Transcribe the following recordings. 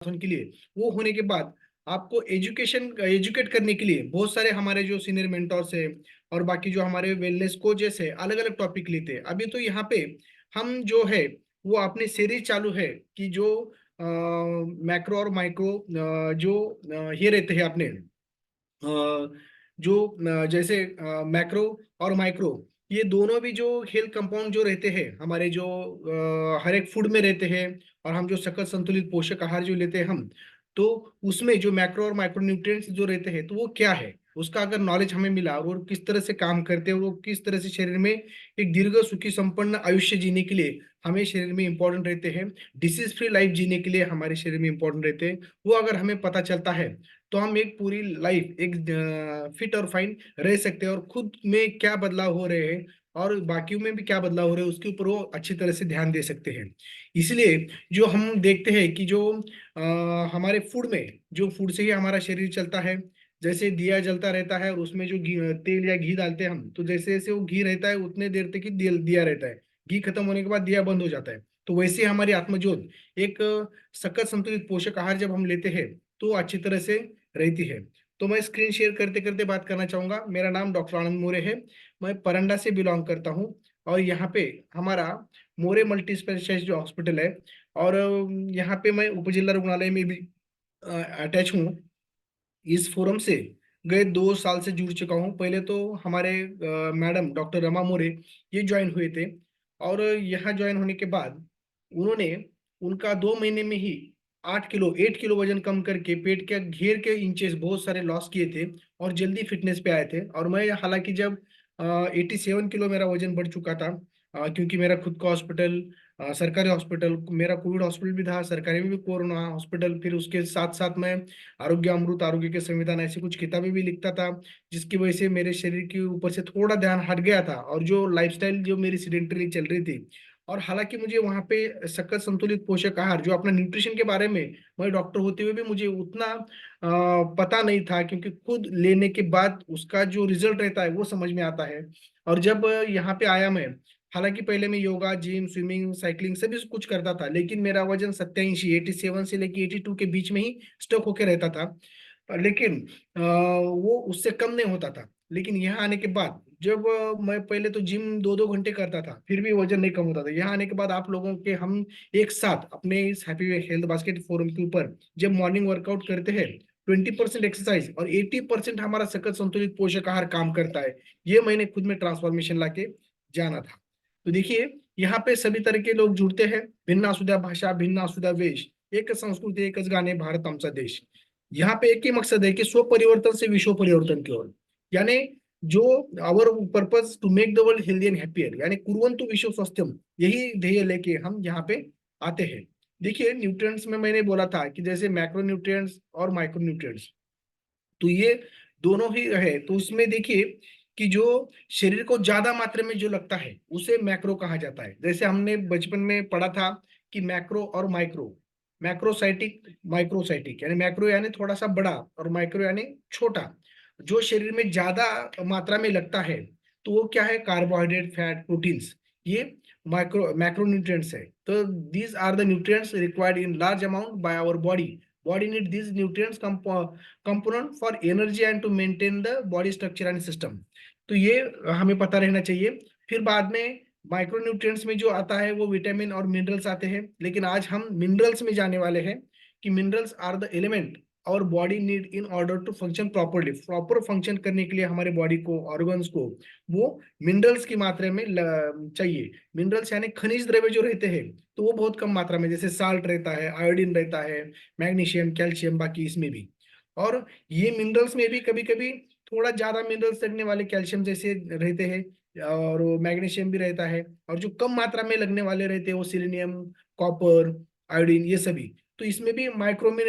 के लिए, वो होने के बाद आपको एजुकेट करने के लिए बहुत सारे हमारे जो सीनियर मेंटर्स है और बाकी जो हमारे वेलनेस कोचेस है अलग अलग टॉपिक लेते हैं। अभी तो यहाँ पे हम जो है वो अपनी सीरीज चालू है कि जो मैक्रो और माइक्रो जो ये रहते हैं अपने जो जैसे मैक्रो और माइक्रो, ये दोनों भी जो हेल्थ कंपाउंड जो रहते हैं हमारे जो हर एक फूड में रहते हैं, और हम जो सकल संतुलित पोषक आहार जो लेते हैं हम, तो उसमें जो मैक्रो और माइक्रो न्यूट्रिएंट्स जो रहते हैं तो वो क्या है, उसका अगर नॉलेज हमें मिला और वो किस तरह से काम करते हैं, वो किस तरह से शरीर में एक दीर्घ सुखी संपन्न आयुष्य जीने के लिए हमें शरीर में इंपॉर्टेंट रहते हैं, डिसीज फ्री लाइफ जीने के लिए हमारे शरीर में इंपॉर्टेंट रहते हैं, वो अगर हमें पता चलता है तो हम एक पूरी लाइफ एक फिट और फाइन रह सकते हैं, और खुद में क्या बदलाव हो रहे हैं और बाकियों में भी क्या बदलाव हो रहे हैं उसके ऊपर वो अच्छी तरह से ध्यान दे सकते हैं। इसलिए जो हम देखते हैं कि जो हमारे फूड में, जो फूड से ही हमारा शरीर चलता है, जैसे दिया जलता रहता है और उसमें जो तेल या घी डालते हैं हम, तो जैसे जैसे वो घी रहता है उतने देर तक ही दिया रहता है, घी खत्म होने के बाद दिया बंद हो जाता है। तो वैसे ही हमारी आत्मज्योत एक सकल संतुलित पोषक आहार जब हम लेते हैं तो अच्छी तरह से रहती है। तो मैं स्क्रीन शेयर करते करते बात करना चाहूंगा। मेरा नाम डॉक्टर आनंद मोरे है, मैं परंडा से बिलोंग करता हूँ, और यहाँ पे हमारा मोरे मल्टी स्पेशलिस्ट जो हॉस्पिटल है, और यहाँ पे मैं उपजिला रुग्णालय में भी अटैच हूँ। इस फोरम से गए 2 साल से जुड़ चुका हूँ। पहले तो हमारे मैडम डॉक्टर रमा मोरे ये ज्वाइन हुए थे, और यहाँ ज्वाइन होने के बाद उन्होंने उनका 2 महीने में ही 8 किलो वजन कम करके पेट के घेर के इंचेस बहुत सारे लॉस किए थे और जल्दी फिटनेस पे आए थे। और मैं हालांकि जब 87 किलो मेरा वजन बढ़ चुका था, क्योंकि मेरा खुद का हॉस्पिटल, सरकारी हॉस्पिटल, मेरा कोविड हॉस्पिटल भी था, सरकारी में भी कोरोना हॉस्पिटल, फिर उसके साथ साथ मैं आरोग्य अमृत, आरोग्य के संविधान, ऐसी कुछ किताबें भी लिखता था, जिसकी वजह से मेरे शरीर के ऊपर से थोड़ा ध्यान हट गया था और जो लाइफस्टाइल जो मेरी सीडेंटरी चल रही थी। और हालांकि मुझे वहाँ पे सकल संतुलित पोषक आहार जो अपना न्यूट्रिशन के बारे में, मैं डॉक्टर होते हुए भी मुझे उतना पता नहीं था, क्योंकि खुद लेने के बाद उसका जो रिजल्ट रहता है वो समझ में आता है। और जब यहाँ पे आया मैं, हालांकि पहले मैं योगा, जिम, स्विमिंग, साइकिलिंग सभी कुछ करता था, लेकिन मेरा वजन 87 से लेके 82 के बीच में ही स्टक होके रहता था। लेकिन वो उससे कम नहीं होता था। लेकिन यहाँ आने के बाद जब मैं पहले तो जिम 2-2 घंटे करता था फिर भी वजन नहीं कम होता था, यहाँ आने के बाद आप लोगों के हम एक साथ अपने इस हैप्पी हेल्थ बास्केट फोरम के ऊपर जब मॉर्निंग वर्कआउट करते हैं, 20% एक्सरसाइज और 80% हमारा सकल संतुलित पोषक आहार काम करता है, ये मैंने खुद में ट्रांसफॉर्मेशन लाके जाना था। तो देखिए, यहाँ पे सभी तरह के लोग जुड़ते हैं, भिन्न आसुदा भाषा, भिन्न आसुदा वेश, एक संस्कृती, एकच गाणे, भारत आमचा देश। यहाँ पे एक ही मकसद है कि स्व परिवर्तन से विश्व परिवर्तन की ओर, यानी जो our purpose to make the world healthy and happier, यानी कुर्वन्तु विश्व स्वस्थ्यम, यही ध्येय लेके हम यहाँ पे आते हैं। देखिए, न्यूट्रिएंट्स में मैंने बोला था कि जैसे मैक्रो न्यूट्रिएंट्स और माइक्रो न्यूट्रिएंट्स, तो ये दोनों ही है। तो उसमें देखिए कि जो शरीर को ज्यादा मात्रा में जो लगता है उसे मैक्रो कहा जाता है। जैसे हमने बचपन में पढ़ा था कि मैक्रो और माइक्रो, मैक्रोसाइटिक, माइक्रोसाइटिक, यानी मैक्रो यानी थोड़ा सा बड़ा और माइक्रो यानी छोटा। जो शरीर में ज्यादा मात्रा में लगता है तो वो क्या है, कार्बोहाइड्रेट, फैट, प्रोटीन्स, ये मैक्रो न्यूट्रिएंट्स है। तो these are the nutrients required in large amount by our body need these nutrients component for energy and to maintain the body structure and system। तो ये हमें पता रहना चाहिए। फिर बाद में माइक्रो न्यूट्रिएंट्स में जो आता है वो विटामिन और मिनरल्स आते हैं, लेकिन आज हम मिनरल्स में जाने वाले हैं कि minerals are the element our body need in order to function properly. Proper function करने के लिए हमारे बॉडी को, ऑर्गन्स को, वो मिनरल्स की मात्रा में चाहिए। मिनरल्स यानी खनिज द्रव्य जो रहते हैं तो वो बहुत कम मात्रा में, जैसे साल्ट रहता है, आयोडीन रहता है, मैग्नीशियम, कैल्शियम, बाकी इसमें भी। और ये मिनरल्स में भी कभी कभी थोड़ा ज्यादा मिनरल्स लगने वाले कैल्शियम जैसे रहते हैं, और मैग्नीशियम भी रहता है, और जो कम मात्रा में लगने वाले रहते हैं वो सिलेनियम, कॉपर, आयोडीन, ये सभी। तो इसमें भी माइक्रो में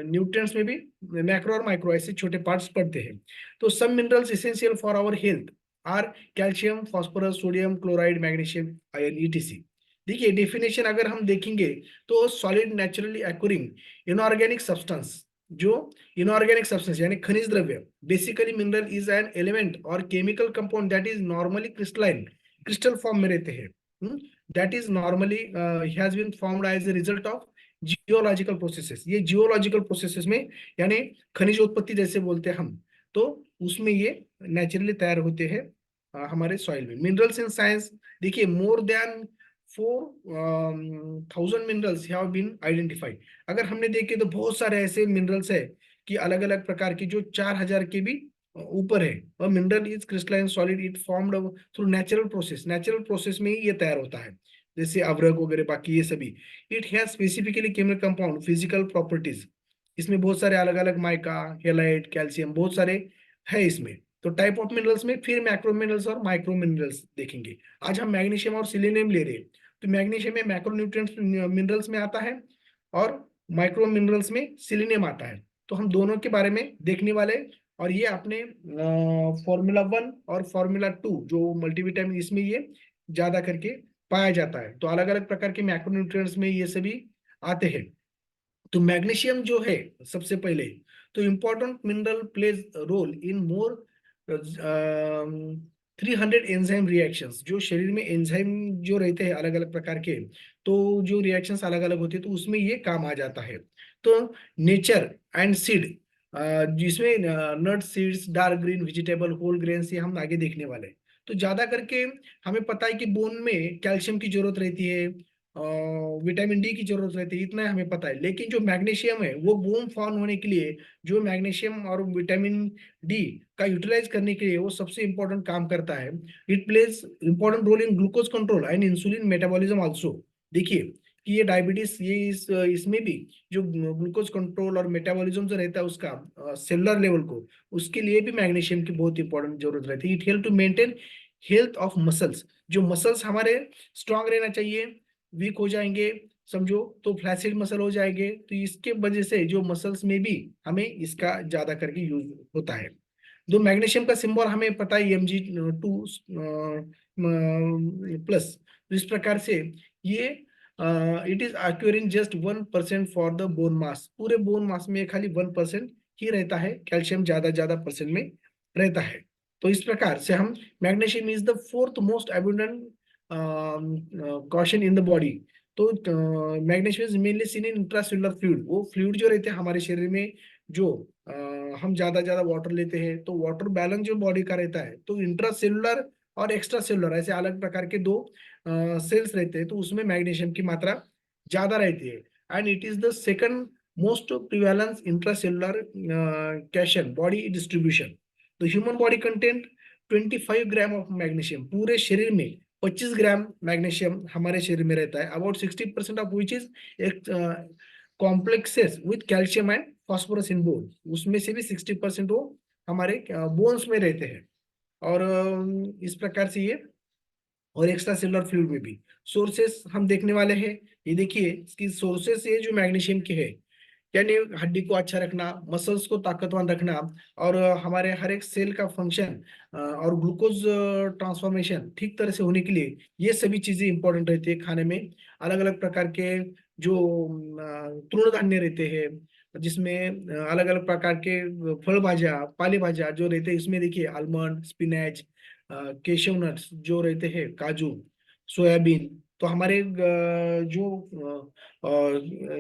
न्यूट्रिएंट्स में भी मैक्रो और माइक्रो ऐसे छोटे पार्ट्स पड़ते हैं। तो some minerals essential for our health are calcium, phosphorus, sodium chloride, magnesium, iron, ETC. देखिए, डेफिनेशन अगर हम देखेंगे तो solid naturally occurring inorganic substance, जो इनऑर्गेनिक सब्सटेंस यानी खनिज द्रव्य, basically mineral is an element और chemical compound that is normally crystalline, crystal form में रहते हैं, that is normally has been formed as a result of geological processes, ये geological processes में यानी खनिज उत्पत्ति जैसे बोलते हैं हम, तो उसमें ये नेचुरली तैयार होते हैं हमारे सॉइल में। मिनरल्स इन साइंस, देखिए more than 4,000 minerals have been identified. अगर हमने देखे तो बहुत सारे ऐसे मिनरल्स है कि अलग अलग प्रकार की जो 4,000 के भी ऊपर है। और mineral is crystalline solid, it formed through natural process, natural process में ही ये तैयार होता है, जैसे अवरक वगैरह बाकी ये सभी। It has specifically chemical compound, physical properties, इसमें बहुत सारे अलग अलग माइका, हेलाइट, कैल्शियम, बहुत सारे है इसमें। तो टाइप ऑफ मिनरल्स में फिर मैक्रो मिनरल्स और माइक्रो मिनरल्स देखेंगे। आज हम मैग्नीशियम और सिलेनियम ले रहे हैं, तो मैग्नीशियम में मैक्रो न्यूट्रिएंट्स मिनरल्स में आता है और माइक्रो मिनरल्स में सिलेनियम आता है। तो हम दोनों के बारे में देखने वाले हैं। और ये अपने फार्मूला 1 और फार्मूला 2 जो मल्टीविटामिन, इसमें ये ज्यादा करके पाया जाता है। तो अलग अलग प्रकार के मैक्रोन्यूट्रिएंट्स में ये सभी आते हैं। तो मैग्नीशियम जो है सबसे पहले, तो important mineral plays role in more 300 enzyme reactions. जो शरीर में एंजाइम जो रहते हैं अलग अलग प्रकार के, तो जो रिएक्शंस अलग अलग होते हैं तो उसमें ये काम आ जाता है। तो नेचर एंड सीड, जिसमें nut seeds, dark green vegetable, whole grains, ये हम आगे देखने वाले हैं। तो ज्यादा करके हमें पता है कि बोन में कैल्शियम की जरूरत रहती है, विटामिन डी की जरूरत रहती है, इतना हमें पता है। लेकिन जो मैग्नीशियम है वो बोन फॉर्म होने के लिए, जो मैग्नीशियम और विटामिन डी का यूटिलाइज करने के लिए वो सबसे इंपॉर्टेंट काम करता है। It plays important role in glucose control and insulin metabolism also. देखिए कि ये डायबिटीज, ये इसमें भी जो ग्लूकोज कंट्रोल और मेटाबॉलिज्म जो रहता है उसका सेलुलर लेवल को, उसके लिए भी मैग्नीशियम की बहुत इंपॉर्टेंट जरूरत रहती है। It help to maintain health of muscles, जो मसल्स हमारे स्ट्रांग रहना चाहिए, वीक हो जाएंगे समझो तो फ्लैसिड मसल हो जाएंगे, तो इसके वजह से जो मसल्स में भी हमें इसका ज्यादा करके यूज होता है। जो मैग्नीशियम का सिंबल हमें पता है Mg2 प्लस। तो इस प्रकार से ये it is occurring just 1% for the bone mass, पूरे बोन मास में खाली 1% ही रहता है, कैल्शियम ज्यादा ज्यादा परसेंट में रहता है। तो इस प्रकार से हम, magnesium is the fourth most abundant cation in the body. तो magnesium is mainly seen in intracellular fluid, वो फ्लूइड जो रहते हैं हमारे शरीर में, जो हम ज्यादा ज्यादा वाटर लेते हैं तो वाटर बैलेंस जो बॉडी का रहता है, तो इंट्रासेलुलर और एक्स्ट्रा सेलुलर ऐसे अलग प्रकार के दो सेल्स रहते हैं, तो उसमें मैग्नीशियम की मात्रा ज्यादा रहती है। And it is the second most prevalence intracellular cation body distribution. तो human body content 25 gram of magnesium, पूरे शरीर में 25 ग्राम मैग्नीशियम हमारे शरीर में रहता है। About 60% of which is complexes with calcium and phosphorus in bone, उसमें से भी 60% वो हमारे बोन्स में रहते हैं। और इस प्रकार से ये, और एक्स्ट्रा सेलुलर फ्लूइड में भी सोर्सेस हम देखने वाले हैं। ये देखिए इसकी सोर्सेस, ये जो मैग्नीशियम के है, यानी हड्डी को अच्छा रखना, मसल्स को ताकतवान रखना, और हमारे हर एक सेल का फंक्शन और ग्लूकोज ट्रांसफॉर्मेशन ठीक तरह से होने के लिए ये सभी चीजें इंपॉर्टेंट रहती है खाने में। अलग अलग प्रकार के जो तृण धान्य रहते हैं, जिसमें अलग अलग प्रकार के फल भाजिया, पाले भाजिया जो रहते हैं, इसमें देखिए आलमंड, स्पिनच, केशव नट्स जो रहते हैं, काजू, सोयाबीन। तो हमारे जो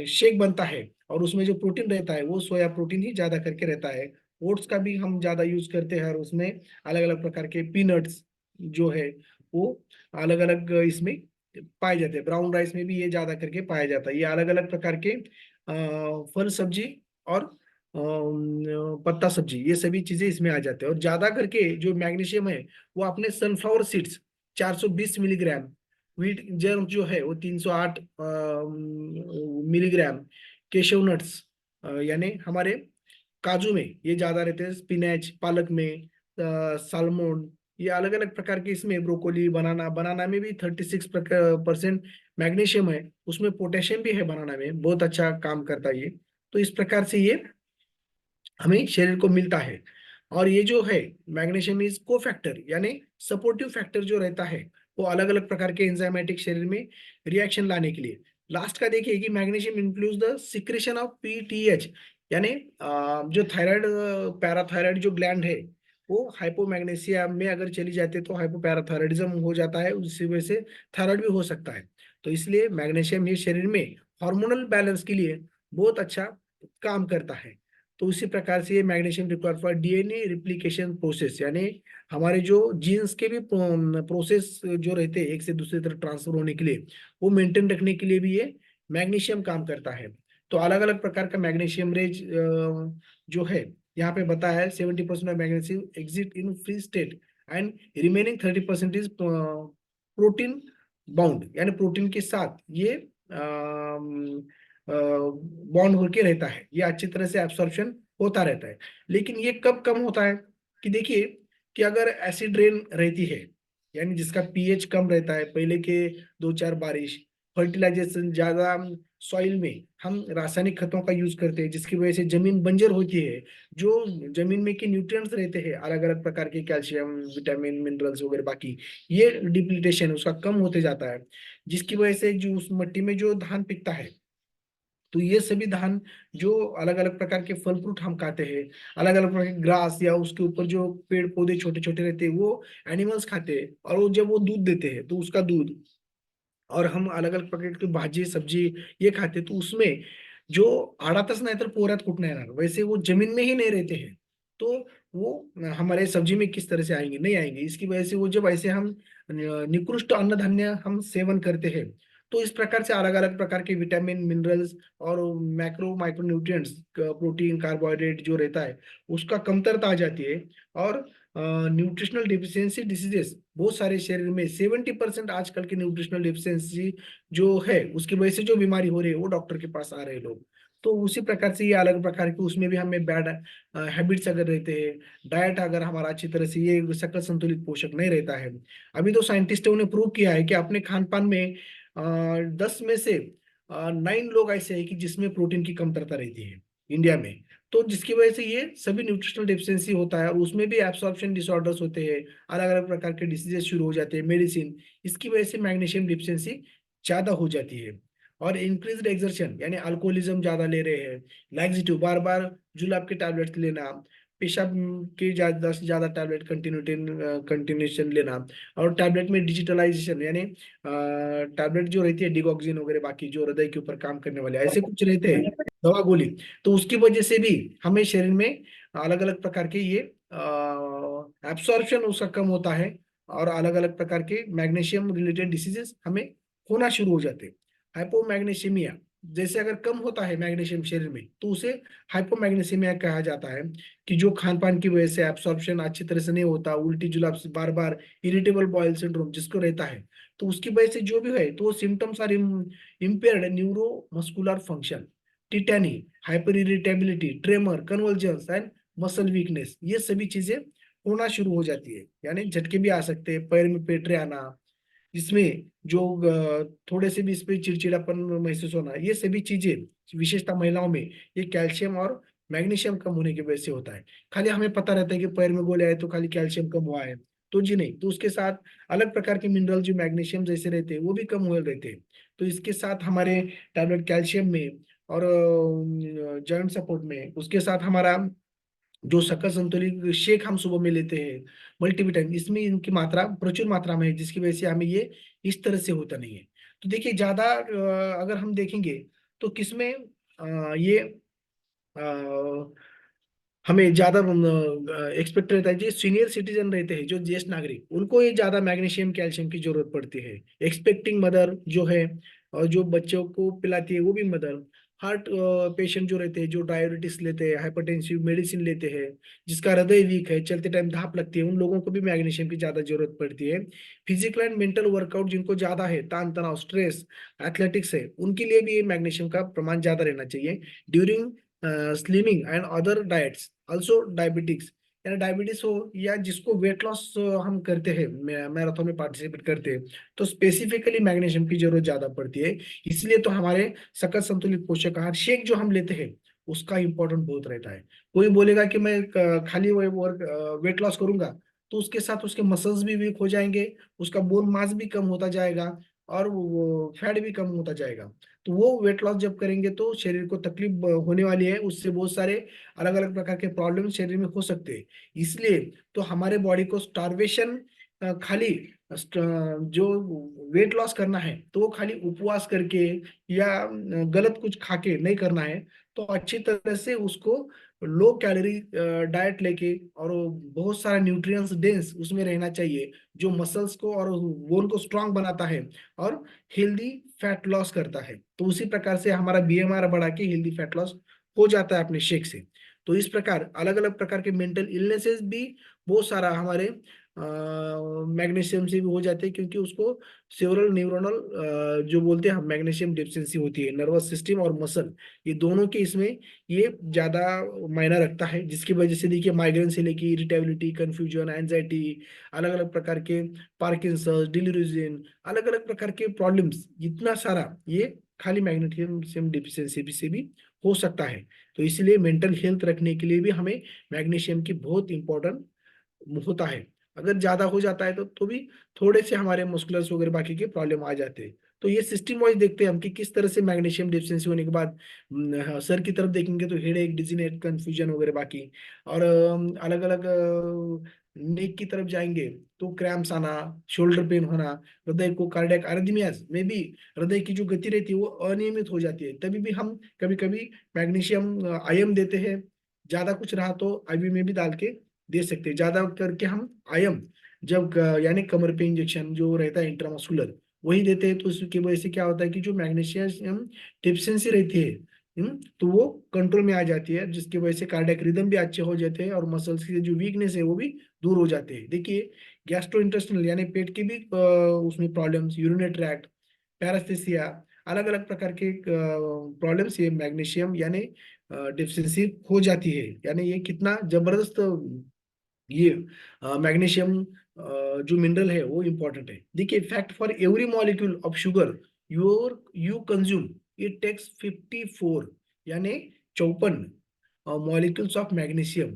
शेक बनता है और उसमें जो प्रोटीन रहता है वो सोया प्रोटीन ही ज्यादा करके रहता है। ओट्स का भी हम ज्यादा यूज करते हैं, और उसमें अलग अलग प्रकार के पीनट्स जो है वो अलग अलग इसमें पाए जाते हैं। ब्राउन राइस में भी ये ज्यादा करके पाया जाता है। ये अलग अलग प्रकार के फल सब्जी और पत्ता सब्जी, ये सभी चीजें इसमें आ जाते हैं। और ज्यादा करके जो मैग्नीशियम है वो अपने sunflower seeds 420 milligram, wheat germ जो है वो 308 मिलीग्राम, केशव नट्स यानी हमारे काजू में ये ज्यादा रहते हैं, स्पिनच, पालक में, सालमोन, ये अलग अलग प्रकार के, इसमें ब्रोकोली, बनाना, बनाना में भी 36% मैग्नीशियम है, उसमें पोटेशियम भी है, बनाना में बहुत अच्छा काम करता है ये। तो इस प्रकार से ये हमें शरीर को मिलता है। और ये जो है मैग्नीशियम इज को फैक्टर, यानी सपोर्टिव फैक्टर जो रहता है वो अलग अलग प्रकार के एंजाइमेटिक शरीर में रिएक्शन लाने के लिए। लास्ट का देखिए कि magnesium includes the secretion of PTH, यानी जो थायराइड, पैराथायराइड जो ग्लैंड है, वो हाइपोमैग्नीसिया में अगर चली जाती है तो हाइपोपैराथायराइडिज्म हो जाता है, उसी वजह से थायराइड भी हो सकता है। तो इसलिए मैग्नीशियम ये शरीर में हार्मोनल बैलेंस के लिए बहुत अच्छा काम करता है। तो उसी प्रकार से ये magnesium required for DNA replication process, यानी हमारे जो जीन्स के भी प्रोसेस जो रहते हैं एक से दूसरी तरफ ट्रांसफर होने के लिए, वो मेंटेन रखने के लिए भी ये मैग्नीशियम काम करता है। तो अलग अलग प्रकार का मैग्नीशियम रेज जो है यहाँ पे बताया है, 70% of magnesium exit in free state and remaining 30% is protein bound, यानी प्रोटीन के साथ ये बॉन्ड होके रहता है, ये अच्छी तरह से एब्सॉर्प्शन होता रहता है। लेकिन ये कब कम होता है, कि देखिए कि अगर एसिड रेन रहती है, यानी जिसका पीएच कम रहता है, पहले के 2-4 बारिश, फर्टिलाइजेशन ज्यादा, सॉइल में हम रासायनिक खतों का यूज करते हैं जिसकी वजह से जमीन बंजर होती है, जो जमीन में के न्यूट्रिएंट्स रहते हैं अलग अलग प्रकार के, कैल्शियम, विटामिन, मिनरल्स वगैरह बाकी, ये डिप्लीटेशन उसका कम होते जाता है, जिसकी वजह से जो उस मिट्टी में जो धान पिकता है, तो ये सभी धान, जो अलग अलग प्रकार के फल फ्रूट हम खाते हैं, अलग अलग प्रकार के ग्रास या उसके ऊपर जो पेड़ पौधे छोटे छोटे रहते हैं, वो एनिमल्स खाते हैं, और वो जब वो दूध देते हैं तो उसका दूध, और हम अलग अलग प्रकार की भाजी सब्जी ये खाते हैं, तो उसमें जो आड़ातच नाही तर पोऱ्यात कुठं नाही येणार, वैसे वो जमीन में ही नहीं रहते हैं, तो वो हमारे सब्जी में किस तरह से आएंगे, नहीं आएंगे। इसकी वजह से वो जब ऐसे हम निकृष्ट अन्न धान्य हम सेवन करते हैं, तो इस प्रकार से अलग अलग प्रकार के विटामिन, मिनरल्स और macro micro nutrients, protein, carbohydrate जो रहता है, उसका कमतरता आ जाती है। और न्यूट्रिशनल डिफिशियंसी डिसीजेस बहुत सारे शरीर में, 70% आजकल की न्यूट्रिशनल डिफिशियंसी जो है उसकी वजह से जो बीमारी हो रही है, वो डॉक्टर के पास आ रहे हैं लोग। तो उसी प्रकार से ये अलग प्रकार के, उसमें भी हमें बैड हैबिट्स अगर रहते हैं, डाइट अगर हमारा अच्छी तरह से, ये सकल संतुलित पोषक नहीं रहता है। अभी तो साइंटिस्टों ने प्रूव किया है कि अपने खान पान में 10 में से 9 लोग ऐसे हैं कि जिसमें प्रोटीन की कमतरता रहती है इंडिया में। तो जिसकी वजह से ये सभी न्यूट्रिशनल डेफिशिएंसी होता है, और उसमें भी एब्सॉर्प्शन डिसऑर्डर्स होते हैं, अलग अलग प्रकार के डिसीजेस शुरू हो जाते हैं, मेडिसिन, इसकी वजह से मैग्नीशियम डिफिशियंसी ज्यादा हो जाती है। और इंक्रीज्ड एक्सर्शन, यानी अल्कोहलिज्म ज्यादा ले रहे हैं, लैक्सिटिव, बार बार जुलाब के टैबलेट्स लेना, पेशाब के ज्यादा से ज्यादा टैबलेट कंटिन्यूशन लेना, और टैबलेट में डिजिटलाइजेशन, यानी टैबलेट जो रहती है डिगॉक्सिन वगैरह बाकी, जो हृदय के ऊपर काम करने वाले ऐसे कुछ रहते हैं, दवा गोली, तो उसकी वजह से भी हमें शरीर में अलग अलग प्रकार के ये एब्सॉर्प्शन उसका कम होता है, और अलग अलग प्रकार के मैग्नीशियम रिलेटेड डिसीजेस हमें होना शुरू हो जाते हैं। हाइपोमैग्नीशियमिया, जैसे अगर कम होता है मैग्नीशियम शरीर में, तो उसे हाइपोमैग्नीशियमिया कहा जाता है, कि जो खान पान की वजह से एब्सॉर्प्शन अच्छी तरह से नहीं होता, उल्टी जुलाब से बार बार, इरिटेबल बॉयल सिंड्रोम जिसको रहता है, तो उसकी वजह से जो भी है, तो symptoms are impaired neuromuscular function, tetany, hyperirritability, tremor, convulsions and muscle weakness, ये सभी चीजें होना शुरू हो जाती है। यानी झटके भी आ सकते हैं, पैर में पेटरे आना, इसमें जो थोड़े से भी इस पे चिड़चिड़ापन महसूस होना, ये सभी चीजें विशेषता महिलाओं में ये कैल्शियम और मैग्नीशियम कम होने की वजह से होता है। खाली हमें पता रहता है कि पैर में गोले आए तो खाली कैल्शियम कम हुआ है, तो जी नहीं, तो उसके साथ अलग प्रकार के मिनरल जो मैग्नीशियम जैसे रहते हैं वो भी कम हुए रहते हैं। तो इसके साथ हमारे टैबलेट कैल्शियम में और जॉइंट सपोर्ट में, उसके साथ हमारा जो सकल संतुलित शेक हम सुबह में लेते हैं, मल्टीविटामिन, इसमें इनकी मात्रा प्रचुर मात्रा में है, जिसकी वजह से हमें ये इस तरह से होता नहीं है। तो देखिए ज्यादा अगर हम देखेंगे तो किसमें ये हमें ज्यादा एक्सपेक्ट रहता है, जो सीनियर सिटीजन रहते हैं, जो ज्येष्ठ नागरिक, उनको ये ज्यादा मैग्नीशियम कैल्शियम की जरूरत पड़ती है। एक्सपेक्टिंग मदर जो है, और जो बच्चों को पिलाती है वो भी मदर, हार्ट पेशेंट जो रहते हैं, जो डायबिटीज लेते हैं, हाइपरटेंसिव मेडिसिन लेते हैं, जिसका हृदय वीक है, चलते टाइम धाप लगती है, उन लोगों को भी मैग्नीशियम की ज्यादा जरूरत पड़ती है। फिजिकल एंड मेंटल वर्कआउट जिनको ज्यादा है, तान तनाव, स्ट्रेस, एथलेटिक्स है, उनके लिए भी ये मैग्नीशियम का प्रमाण ज्यादा रहना चाहिए। During slimming and other diets, also diabetics, यानी डायबिटीज हो या जिसको वेट लॉस हम करते हैं, मैराथन में पार्टिसिपेट करते हैं, तो स्पेसिफिकली मैग्नीशियम की जरूरत ज्यादा पड़ती है। इसलिए तो हमारे सकल संतुलित पोषक आहार शेक जो हम लेते हैं, उसका इंपॉर्टेंट बहुत रहता है। कोई बोलेगा कि मैं खाली वर्क वेट लॉस करूंगा, तो उसके साथ उसके मसल्स भी वीक हो जाएंगे, उसका बोन मास भी कम होता जाएगा, और वो फैट भी कम होता जाएगा। तो वो वेट लॉस जब करेंगे तो शरीर को तकलीफ होने वाली है, उससे बहुत सारे अलग अलग प्रकार के प्रॉब्लम शरीर में हो सकते हैं। इसलिए तो हमारे बॉडी को स्टार्वेशन खाली जो वेट लॉस करना है तो वो खाली उपवास करके या गलत कुछ खा के नहीं करना है। तो अच्छी तरह से उसको लो कैलोरी डाइट लेके और वो बहुत सारा न्यूट्रिएंट्स डेंस उसमें रहना चाहिए, जो मसल्स को और बोन को स्ट्रांग बनाता है और हेल्दी फैट लॉस करता है। तो उसी प्रकार से हमारा बीएमआर बढ़ा के हेल्दी फैट लॉस हो जाता है अपने शेक से। तो इस प्रकार अलग अलग प्रकार के मेंटल इलनेसेस भी बहुत सारा हमारे मैग्नीशियम से भी हो जाते हैं, क्योंकि उसको सेवरल न्यूरोनल जो बोलते हैं हम मैग्नीशियम डिफिशिएंसी होती है, नर्वस सिस्टम और मसल ये दोनों के इसमें ये ज्यादा मायना रखता है, जिसकी वजह से देखिए माइग्रेन से लेके इरिटेबिलिटी, कंफ्यूजन, एंजाइटी, अलग अलग प्रकार के पार्किंसंस, डिलीरियम, अलग अलग प्रकार के प्रॉब्लम्स, इतना सारा ये खाली मैग्नीशियम डिफिशियंसी से भी हो सकता है। तो इसलिए मेंटल हेल्थ रखने के लिए भी हमें मैग्नीशियम की बहुत इंपॉर्टेंट होता है। अगर ज्यादा हो जाता है तो भी थोड़े से हमारे मस्कुलर्स वगैरह बाकी के प्रॉब्लम आ जाते हैं। तो ये सिस्टम वाइज देखते हैं हम कि किस तरह से मैग्नीशियम डिफिशियंसी होने के बाद सर की तरफ देखेंगे तो हेडेक, डिजीनेस, कंफ्यूजन वगैरह बाकी, और अलग अलग नेक की तरफ जाएंगे तो क्रैम्प्स आना, शोल्डर पेन होना, हृदय को कार्डियक अरिथमियाज में भी हृदय की जो गति रहती है वो अनियमित हो जाती है। तभी भी हम कभी कभी मैग्नीशियम आयम देते हैं, ज्यादा कुछ रहा तो आईवी में भी डाल के दे सकते हैं। ज्यादा करके हम आयम जब यानी कमर पे इंजेक्शन जो रहता है इंट्रामस्कुलर वही देते हैं, तो उसकी वजह से क्या होता है कि जो मैग्नीशियम डिफिशियंसी रहती है तो वो कंट्रोल में आ जाती है, जिसकी वजह से कार्डियक रिदम भी अच्छे हो जाते हैं और मसल्स की जो वीकनेस है वो भी दूर हो जाते हैं। देखिए गैस्ट्रो इंटेस्टिनल यानी पेट की भी उसमें प्रॉब्लम्स, यूरिनरी ट्रैक्ट, पैरास्थेसिया, अलग अलग प्रकार के प्रॉब्लम्स ये मैग्नीशियम यानी डिफिशियंसी हो जाती है। यानी ये कितना जबरदस्त ये मैग्नीशियम जो मिनरल है वो इंपॉर्टेंट है। देखिए fact, for every molecule of sugar you consume it takes 54 यानी 54 molecules of magnesium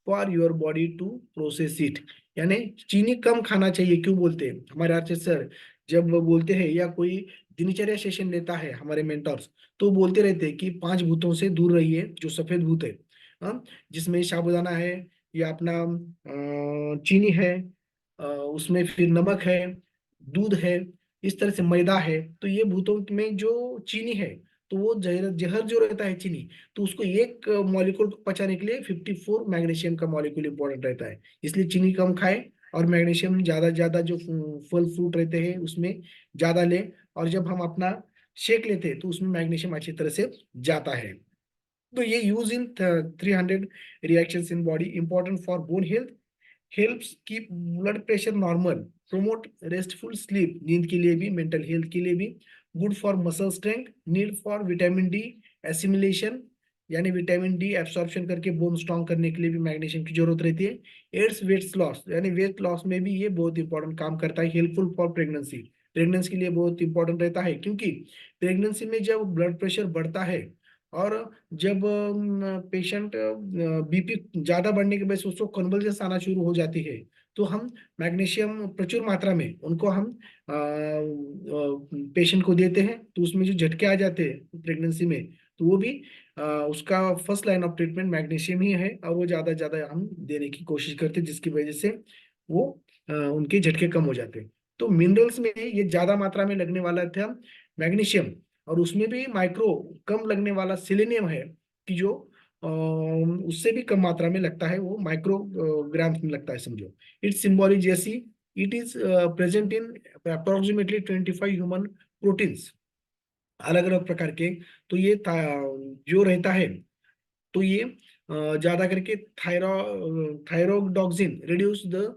for your body to process it. यानी चीनी कम खाना चाहिए। क्यों बोलते हैं हमारे आचार्य सर, जब वो बोलते हैं या कोई दिनचर्या सेशन लेता है हमारे मेंटर्स, तो बोलते रहते हैं कि 5 भूतों से दूर रहिए, जो सफेद भूत है, जिसमें साबूदाना है या अपना चीनी है, उसमें फिर नमक है, दूध है, इस तरह से मैदा है। तो ये भूतों में जो चीनी है तो वो जहर जहर जो रहता है चीनी, तो उसको एक मॉलिक्यूल को पचाने के लिए 54 मैग्नीशियम का मॉलिक्यूल इंपॉर्टेंट रहता है। इसलिए चीनी कम खाए और मैग्नीशियम ज्यादा ज्यादा जो फल फ्रूट रहते हैं उसमें ज्यादा ले। और जब हम अपना शेक लेते हैं तो उसमें मैग्नीशियम अच्छी तरह से जाता है। तो ये use in 300 reactions in body, important for bone health, helps keep blood pressure normal, promote restful sleep, नींद के लिए भी, मेंटल हेल्थ के लिए भी, good for muscle strength, need for vitamin D assimilation यानी विटामिन डी एब्सॉर्प्शन करके bone strong करने के लिए भी मैग्नीशियम की जरूरत रहती है। एड्स वेट लॉस यानी वेट लॉस में भी ये बहुत इंपॉर्टेंट काम करता है। हेल्पफुल फॉर प्रेगनेंसी, प्रेगनेंसी के लिए बहुत इंपॉर्टेंट रहता है, क्योंकि प्रेगनेंसी में जब ब्लड प्रेशर बढ़ता है और जब पेशेंट बीपी ज्यादा बढ़ने की वजह से उसको कन्वल्जन्स आना शुरू हो जाती है, तो हम मैग्नीशियम प्रचुर मात्रा में उनको हम पेशेंट को देते हैं। तो उसमें जो झटके आ जाते हैं प्रेगनेंसी में, तो वो भी उसका first line of treatment magnesium ही है, और वो ज्यादा ज्यादा हम देने की कोशिश करते हैं, जिसकी वजह से वो उनके झटके कम हो जाते हैं। तो मिनरल्स में ये ज्यादा मात्रा में लगने वाला था मैग्नीशियम, और उसमें भी माइक्रो कम लगने वाला सिलेनियम है, कि जो उससे भी कम मात्रा में लगता है, वो माइक्रो ग्राम्स में लगता है समझो। इट्स सिंबॉलिक जैसी, it is present in approximately 25 human proteins, अलग अलग प्रकार के। तो ये जो रहता है, तो ये ज्यादा करके थायरोडॉक्सिन रिड्यूस द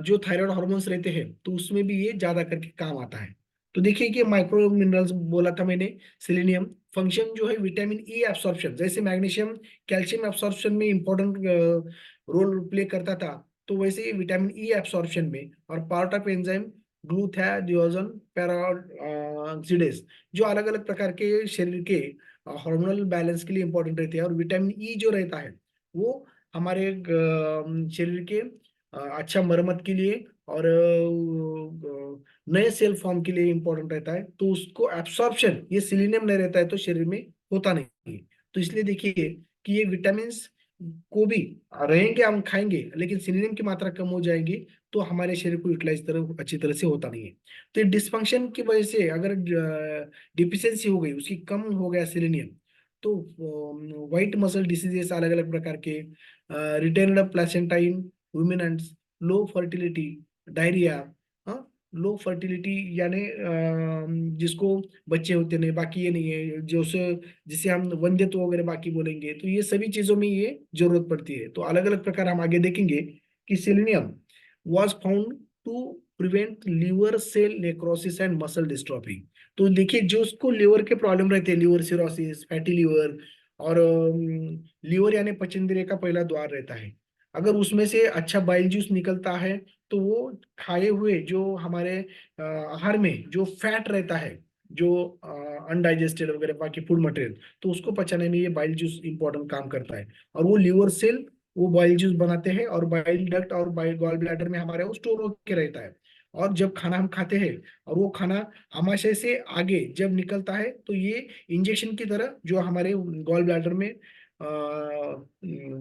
जो थायराइड हार्मोन्स रहते हैं तो उसमें भी ये ज्यादा करके काम आता है। तो देखिए कि माइक्रो मिनरल्स बोला था मैंने, सिलेनियम फंक्शन जो है विटामिन ई एब्सॉर्प्शन, जैसे मैग्नीशियम कैल्शियम एब्सॉर्प्शन में इंपॉर्टेंट रोल प्ले करता था, तो वैसे ही विटामिन ई एब्सॉर्प्शन में और पार्ट ऑफ एंजाइम ग्लूथाथियोजन पेरोक्सीडेज, जो अलग अलग प्रकार के शरीर के हार्मोनल बैलेंस के लिए इंपॉर्टेंट रहते हैं। और विटामिन ई जो रहता है वो हमारे शरीर के अच्छा मरम्मत के लिए और नए सेल फॉर्म के लिए इंपॉर्टेंट रहता है। तो उसको एब्सॉर्प्शन ये सिलीनियम नहीं रहता है तो शरीर में होता नहीं है। तो इसलिए देखिए कि ये विटामिन को भी रहेंगे हम खाएंगे, लेकिन सिलीनियम की मात्रा कम हो जाएगी, तो हमारे शरीर को यूटिलाइज तरह अच्छी तरह से होता नहीं है। तो डिस्फंक्शन की वजह से अगर डिफिशियंसी हो गई, उसकी कम हो गया सेलेनियम, तो व्हाइट मसल डिसीजेस अलग अलग प्रकार के, रिटेन्ड प्लेसेंटाइन रुमिनेंट्स, लो फर्टिलिटी, डायरिया, हाँ, लो फर्टिलिटी यानी जिसको बच्चे होते नहीं, बाकी ये नहीं है जो से जिसे हम वंध्यत्व वगैरह बाकी बोलेंगे, तो ये सभी चीजों में ये जरूरत पड़ती है। तो अलग अलग प्रकार हम आगे देखेंगे कि selenium was found to prevent liver cell necrosis and muscle dystrophy। तो देखिए जो उसको लिवर के प्रॉब्लम रहते हैं, लिवर सिरोसिस, फैटी लिवर, और लिवर यानी पचन का पहला द्वार रहता है, अगर उसमें से अच्छा बाइल जूस निकलता है, तो वो खाए हुए जो हमारे आहार में जो फैट रहता है, जो अनडाइजेस्टेड वगैरह बाकी फूड मटेरियल, तो उसको पचाने में ये बाइल जूस इंपॉर्टेंट काम करता है। और वो लिवर सेल वो बाइल जूस बनाते हैं, और बाइल डक्ट और बाइल गॉल ब्लैडर में हमारे वो स्टोर होके रहता है। और जब खाना हम खाते हैं, और वो खाना आमाशय से आगे जब निकलता है, तो ये इंजेक्शन की तरह जो हमारे गॉल ब्लैडर में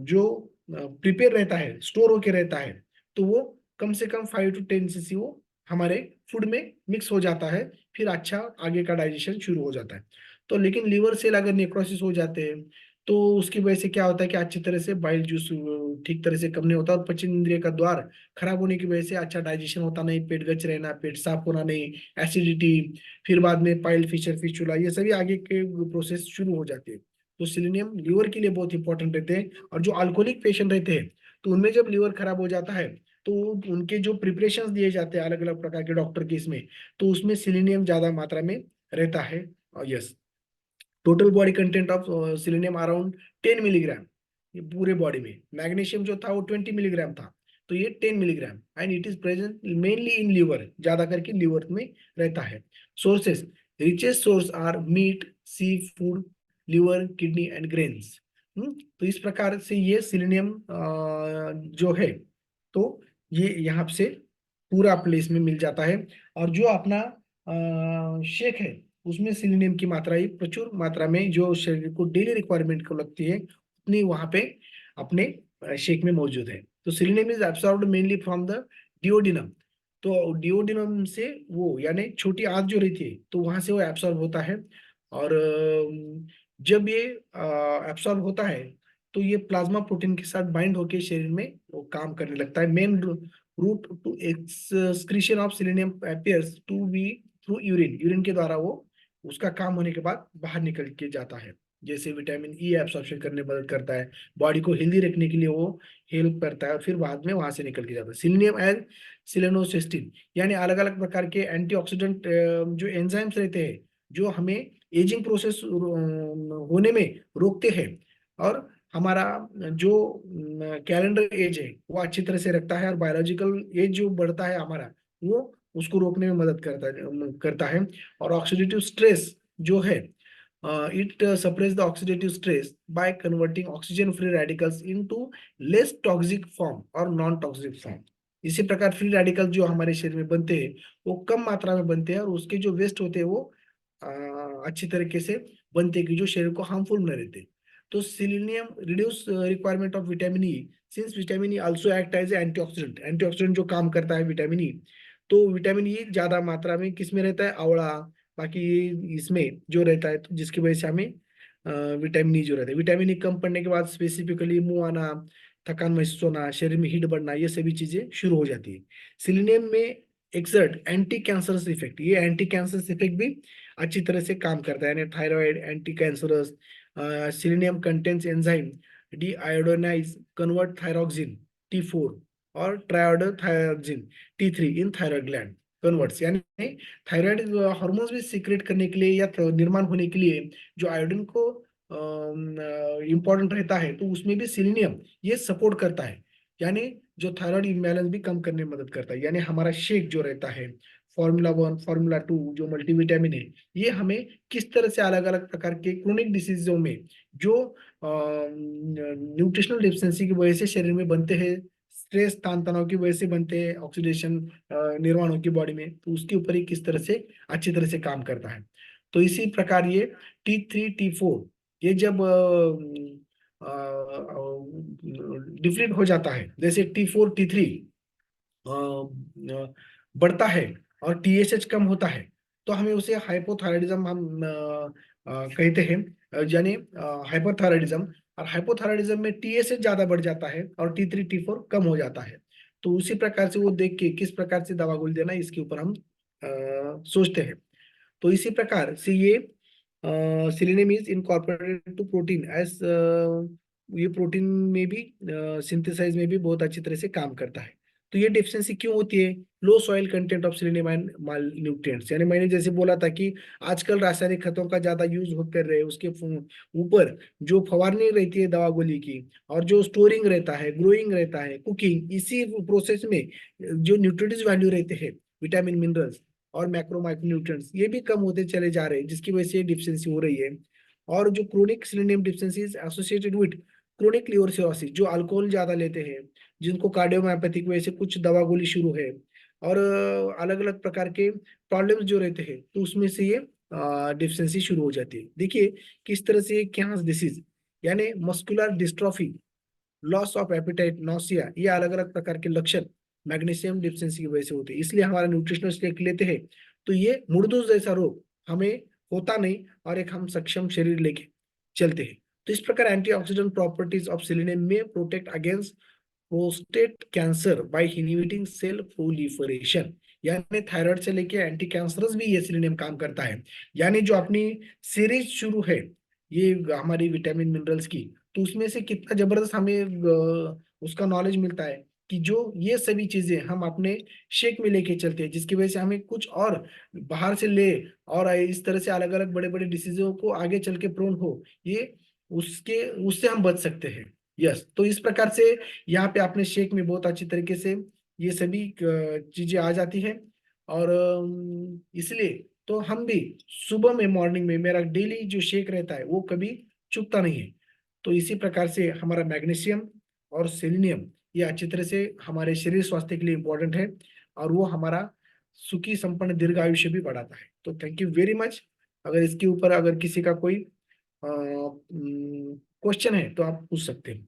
जो प्रिपेयर रहता है, स्टोर होके रहता है, तो वो कम से कम 5 to 10 cc वो हमारे फूड में मिक्स हो जाता है, फिर अच्छा आगे का डाइजेशन शुरू हो जाता है। तो लेकिन लीवर सेल अगर नेक्रोसिस हो जाते हैं, तो उसकी वजह से क्या होता है कि अच्छी तरह से बाइल जूस ठीक तरह से कम नहीं होता, और पचन इंद्रिय का द्वार खराब होने की वजह से अच्छा डाइजेशन होता नहीं, पेट गच रहना, पेट साफ होना नहीं, एसिडिटी, फिर बाद में पाइल फिशर फिस्टुला, ये सभी आगे के प्रोसेस शुरू हो जाते हैं। तो सिलेनियम लीवर के लिए बहुत इंपॉर्टेंट रहते हैं। और जो अल्कोहलिक पेशेंट रहते हैं, तो उनमें जब लीवर खराब हो जाता है, तो उनके जो प्रिपरेशंस दिए जाते हैं अलग अलग प्रकार के डॉक्टर के इसमें, तो उसमें सिलेनियम ज्यादा मात्रा में रहता है। Yes, total body content of selenium around 10 milligram, ये पूरे बॉडी में। मैग्नीशियम जो था वो 20 मिलीग्राम था, तो ये 10 milligram, and it is present mainly in liver, ज्यादा करके लीवर में रहता है। Sources, richest source are meat, seafood, liver, kidney and grains. तो इस प्रकार से ये सिलेनियम जो है, तो ये यहाँ से पूरा प्लेस में मिल जाता है। और जो अपना शेक है, उसमें सिलेनियम की मात्रा ही प्रचुर मात्रा में जो शरीर को डेली रिक्वायरमेंट को लगती है, उतनी वहां पे अपने शेक में मौजूद है। तो selenium is absorbed mainly from the duodenum. तो डिओडिनम से वो यानी छोटी आंत जो रहती है, तो वहां से वो एब्सॉर्ब होता है। और जब ये एब्सॉर्ब होता है, तो ये प्लाज्मा प्रोटीन के साथ बाइंड होके शरीर में वो काम करने लगता है। Main route to excretion of selenium appears to be through urine, urine के द्वारा वो उसका काम होने के बाद बाहर निकल के जाता है। जैसे विटामिन ई एब्सॉर्प्शन करने में मदद करता है, बॉडी को हेल्दी रखने के लिए वो हेल्प करता है, और फिर बाद में वहां से निकल के जाता है। सिलेनियम एंड सिलेनोसिस्टीन यानी अलग अलग प्रकार के एंटीऑक्सीडेंट जो एंजाइम्स रहते हैं, जो हमें एजिंग प्रोसेस होने में रोकते हैं, और हमारा जो कैलेंडर एज है वो अच्छी तरह से रखता है, और बायोलॉजिकल एज जो बढ़ता है हमारा, वो उसको रोकने में मदद करता है। और ऑक्सीडेटिव स्ट्रेस जो है, it suppress the oxidative stress by converting oxygen free radicals into less toxic form और नॉन टॉक्सिक फॉर्म। इसी प्रकार फ्री रेडिकल जो हमारे शरीर में बनते हैं, वो कम मात्रा में बनते हैं, और उसके जो वेस्ट होते हैं वो अ, अच्छी तरीके से बनते हैं कि जो शरीर को हार्मफुल न रहते। तो selenium reduce requirement of vitamin E, since vitamin E also act as antioxidant, antioxidant जो काम करता है विटामिन ई। तो विटामिन ई ज्यादा मात्रा में किस में रहता है, आंवला, बाकी इसमें जो रहता है, तो जिसकी वजह से हमें विटामिन ई जो रहता है, विटामिन ई कम पड़ने के बाद स्पेसिफिकली मुंह आना, थकान महसूस होना, शरीर में हीट बढ़ना, ये सभी चीजें शुरू हो जाती है। सिलेनियम में एक्सर्ट एंटी कैंसरस इफेक्ट, ये एंटी कैंसरस इफेक्ट भी अच्छी तरह से काम करता है, यानी thyroid, anti cancerous. Selenium contains enzyme deiodinase convert thyroxine T4 और triiodothyroxine T3 in thyroid gland converts, यानी थायराइड हार्मोन्स भी सीक्रेट करने के लिए या निर्माण होने के लिए जो आयोडीन को इम्पोर्टेंट रहता है, तो उसमें भी सिलेनियम ये सपोर्ट करता है, यानी जो थायराइड इम्बैलेंस भी कम करने में मदद करता है। यानी हमारा शेक जो रहता है, Formula 1 Formula 2 जो मल्टीविटामिन है, ये हमें किस तरह से अलग अलग प्रकार के क्रोनिक डिसीजों में जो न्यूट्रिशनल डिफिशियंसी की वजह से शरीर में बनते हैं, स्ट्रेस तान तनाव की वजह से बनते हैं, ऑक्सीडेशन निर्माण होगी बॉडी में, तो उसके ऊपर ही किस तरह से अच्छी तरह से काम करता है। तो इसी प्रकार ये T3 T4 ये जब डिफरेंट हो जाता है, जैसे T4 T3 बढ़ता है और टीएसएच कम होता है, तो हमें उसे हाइपोथायराइडिज्म हम कहते हैं। यानी हाइपोथायराइडिज्म, और हाइपोथायराइडिज्म में टीएसएच ज्यादा बढ़ जाता है और T3 T4 कम हो जाता है। तो उसी प्रकार से वो देख के किस प्रकार से दवा गोली देना है, इसके ऊपर हम सोचते हैं। तो इसी प्रकार से ये selenium is incorporated to protein as, ये प्रोटीन में भी सिंथेसाइज में भी बहुत अच्छी तरह से काम करता है। तो ये डिफिशियंसी क्यों होती है? Low soil content of selenium and malnutrients, यानी मैंने जैसे बोला था कि आजकल रासायनिक खतों का ज्यादा यूज हो कर रहे हैं, उसके ऊपर जो फवारनी रहती है दवा गोली की, और जो स्टोरिंग रहता है, ग्रोइंग रहता है, कुकिंग, इसी प्रोसेस में जो न्यूट्रिटिव वैल्यू रहते हैं, विटामिन मिनरल्स और मैक्रो माइक्रो न्यूट्रिएंट्स, ये भी कम होते चले जा रहे हैं, जिसकी वजह से डिफिशियंसी हो रही है। और जो chronic selenium deficiency is associated with chronic liver cirrhosis, जो अल्कोहल ज्यादा लेते हैं, जिनको कार्डियोमायोपैथी की वजह से कुछ दवा गोली शुरू है, और अलग अलग प्रकार के प्रॉब्लम्स जो रहते हैं, तो उसमें से ये डिफिशियंसी शुरू हो जाती है। देखिए किस तरह से कैंस डिसीज, यानी muscular dystrophy, loss of appetite, nausea, ये अलग अलग प्रकार के लक्षण मैग्नीशियम डिफिशियंसी की वजह से होते हैं। इसलिए हमारा न्यूट्रिशनल स्टेक लेते हैं तो ये मुर्दूस जैसा रोग हमें होता नहीं, और एक हम सक्षम शरीर लेके चलते हैं। तो इस प्रकार antioxidant properties of selenium may protect against prostate cancer by inhibiting cell proliferation, यानी थायराइड से लेके एंटी कैंसरस भी ये सेलेनियम काम करता है। यानी जो अपनी सीरीज शुरू है ये हमारी विटामिन मिनरल्स की, तो उसमें से कितना जबरदस्त हमें उसका नॉलेज मिलता है कि जो ये सभी चीजें हम अपने शेक में लेके चलते हैं, जिसकी वजह से हमें कुछ और बाहर से ले, और इस तरह से अलग अलग बड़े बड़े डिसीजों को आगे चल के प्रोन हो, ये उसके उससे हम बच सकते हैं। यस, तो इस प्रकार से यहाँ पे आपने शेक में बहुत अच्छी तरीके से ये सभी चीजें आ जाती हैं। और इसलिए तो हम भी सुबह में, मॉर्निंग में मेरा डेली जो शेक रहता है वो कभी चूकता नहीं है। तो इसी प्रकार से हमारा मैग्नीशियम और सेलेनियम ये अच्छी तरह से हमारे शरीर स्वास्थ्य के लिए इंपॉर्टेंट है, और वो हमारा सुखी संपन्न दीर्घ आयुष्य भी बढ़ाता है। तो थैंक यू वेरी मच। अगर इसके ऊपर अगर किसी का कोई क्वेश्चन है तो आप पूछ सकते हैं।